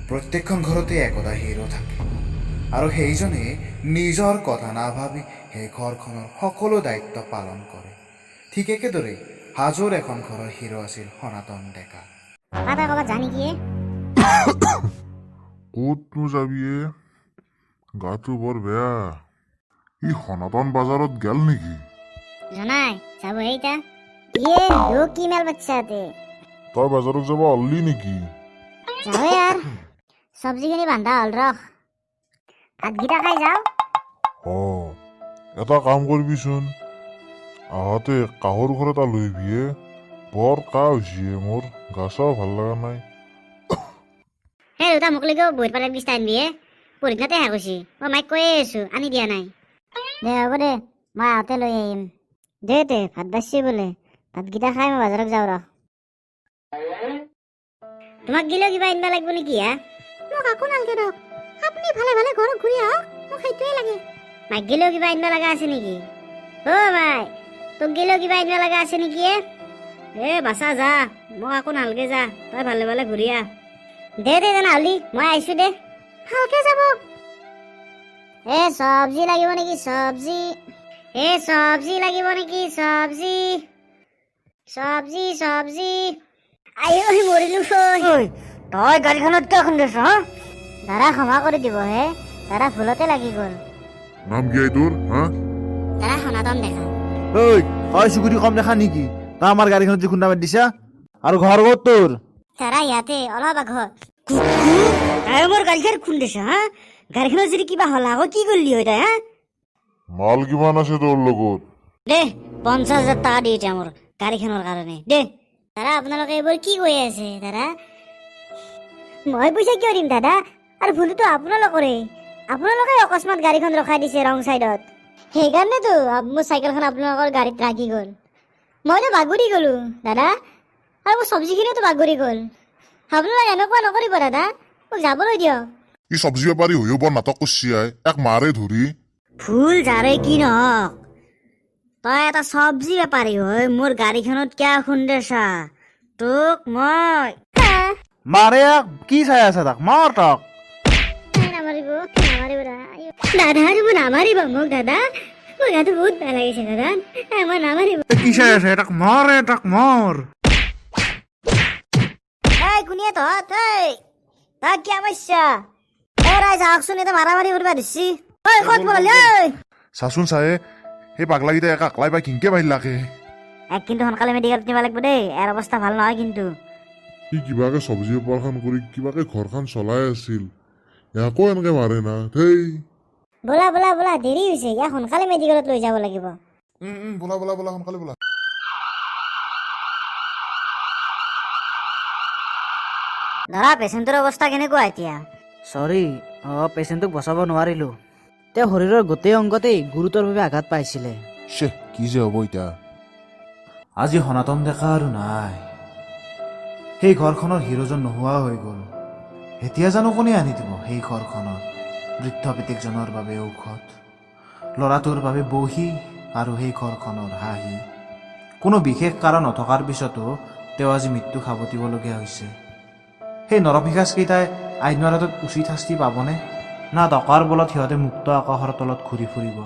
প্ৰত্যেকখন ঘৰতে একোটা হিৰো থাকে আৰু সেইজনে নিজৰ কথা নাভাবি সেই ঘৰখনৰ সকলো দায়িত্ব পালন কৰে। ঠিক একেদৰে হাজোৰ এখন ঘৰৰ হিৰো আছিল সনাতন ডেকা। পাতা কবাত জানি কি ক'তনো যাবি এ? গাটো বৰ বেয়া। ই সনাতন বাজাৰত গেল নেকি? জনাই যাব এইটা ইয়ে লোক কি মেল বাচ্চাতে তই বাজাৰত যাব অল্লি নেকি? যাও यार চব্জিখিনি বান্ধা হল ৰখ ভাতকেইটা খাই যাও। এটা কাম কৰিবিচোন, আহোঁতে কাহৰ ঘৰ এটা লৈ আহিবিয়ে। বৰ কাহ হৈছে মোৰ, গা চাও ভাল লগা নাই। হে দেউতা মোক লৈকে বহিৰ পালে বিস্তাৰ আনবি হে পৰীক্ষাতে শেষ হৈছে। মই মাইক কৈয়ে আছো আনি দিয়া নাই। দে হ'ব দে মই আহোঁতে লৈ আহিম। দে তে ভাত বাঢ়ছি বোলে, ভাতকেইটা খাই মই বাজাৰত যাওঁ ৰ। তোমাক গিলেও কিবা আনিব লাগিব নেকি হা? মোক একো নালাগে দিয়ক, আপুনি ভালে ভালে ঘৰত ঘূৰি আহক, মোক সেইটোৱে লাগে। মাইক গিলেও কিবা আনিব লগা আছে নেকি? অ মাই তোক গিলেও কিবা আনিব লগা আছে নেকি এ বাচা যা, মোক একো নালাগে, যা তই ভালে ভালে ঘূৰি আহ। দে দে তেনেহ'লে মই আহিছো দে, ভালকে যাব। এ চব্জি লাগিব নেকি? চব্জি চব্জি লাগিব নেকি? চব্জি চব্জি চব্জি আইও মৰিলো। তই গাড়ীখনত কিয় খুন্দিছ? দাদা ক্ষমা কৰি দিব হে, দাদা ভুলতে লাগি গ'ল। নাম কি তোৰ? হা? দাদা সনাতন ডেকা। ঐ তই চুকুৰি কম দেখা নেকি? তই আমাৰ গাড়ীখনত যে খুন্দা মাৰি দিছা, আৰু ঘৰ ক'ত তোৰ? দাদা ইয়াতে অলপ আগত তাই মোৰ গাড়ীখন খুন্দিছ হা? গাড়ীখনত যদি কিবা হ'ল আকৌ কি কৰিলি হয় তাই হা? মাল কিমান আছে তোৰ লগত? দে 50,000 টকা দি এতিয়া মোৰ গাড়ীখনৰ কাৰণে দে। দাদা আপোনালোকে এইবোৰ কি কৈ আছে দাদা? মই পইচা কিয় দিম দাদা? আৰু ভুলটো আপোনালোকৰে, আপোনালোকে অকস্মাত গাড়ীখন ৰখাই দিছে ৰং চাইডত, সেইকাৰণেতো মোৰ চাইকেলখন আপোনালোকৰ গাড়ীত ৰাখি গ'ল। মইতো বাগৰি গ'লো দাদা, আৰু মোৰ চব্জিখিনিওতো বাগৰি গ'ল। আপোনালোকে এনেকুৱা নকৰিব দাদা, মোক যাবলৈ দিয়ক। ই চব্জি বেপাৰী হৈও বৰ নাটক কৰিছি আই, এক মাৰে ধৰি। ভুল যাৰে কি নহওক, তই এটা চব্জি বেপাৰী হৈ মোৰ গাড়ীখনত কিয় খুন্দেছা? তোক মই মাৰে কি চাই আছে তাক? মাৰ তাক। নামাৰিব দাদা, মই নামাৰিব মোক দাদা, মোৰ গাটো বহুত বেয়া লাগিছে দাদা, মই নামাৰিব। কি চাই আছে? তাক মাৰে, তাক মাৰ। এই কোনে তহঁত? তই কিয় মাৰিছা? ৰাই যাওকচোন, এতিয়া মাৰামাৰি কৰিব দিছি। ঐ ক'ত পলালি? ঐ চাচোন চায়ে, সেই পাগলাকেইটা এক আকলাই পাই কিনকে মাৰিলাকে। কিন্তু সোনকালে মেডিকেলত নিব লাগিব দেই, ইয়াৰ অৱস্থা ভাল নহয় কিন্তু। সি কিবাকে চব্জি বেপাৰখন কৰি কিবাকে ঘৰখন চলাই আছিল, ইয়াকো এনেকে মাৰে না ধেই। ব'লা ব'লা ব'লা, দেৰি হৈছে, ইয়াক সোনকালে মেডিকেলত লৈ যাব লাগিব। বোলা বোলা বোলা সোনকালে বোলা। ধৰা পেচেণ্টৰ অৱস্থা কেনেকুৱা এতিয়া? চৰি, পেচেণ্টক বচাব নোৱাৰিলো। তেওঁ শৰীৰৰ গোটেই অংগতেই গুৰুতৰভাৱে আঘাত পাইছিলে। কি যে হ'ব এতিয়া? আজি সনাতন ডেকা আৰু নাই। সেই ঘৰখনৰ হিৰোজন নোহোৱা হৈ গ'ল। এতিয়া জানো কোনে আনি দিব সেই ঘৰখনত বৃদ্ধ পিতেকজনৰ বাবে ঔষধ, ল'ৰাটোৰ বাবে বহী আৰু সেই ঘৰখনৰ হাঁহি? কোনো বিশেষ কাৰণ নথকাৰ পিছতো তেওঁ আজি মৃত্যু সাৱটিবলগীয়া হৈছে। সেই নৰপিশাচকেইটাই আইনৰ হাতত উচিত শাস্তি পাবনে, না টকাৰ বলত সিহঁতে মুক্ত আকাশৰ তলত ঘূৰি ফুৰিব?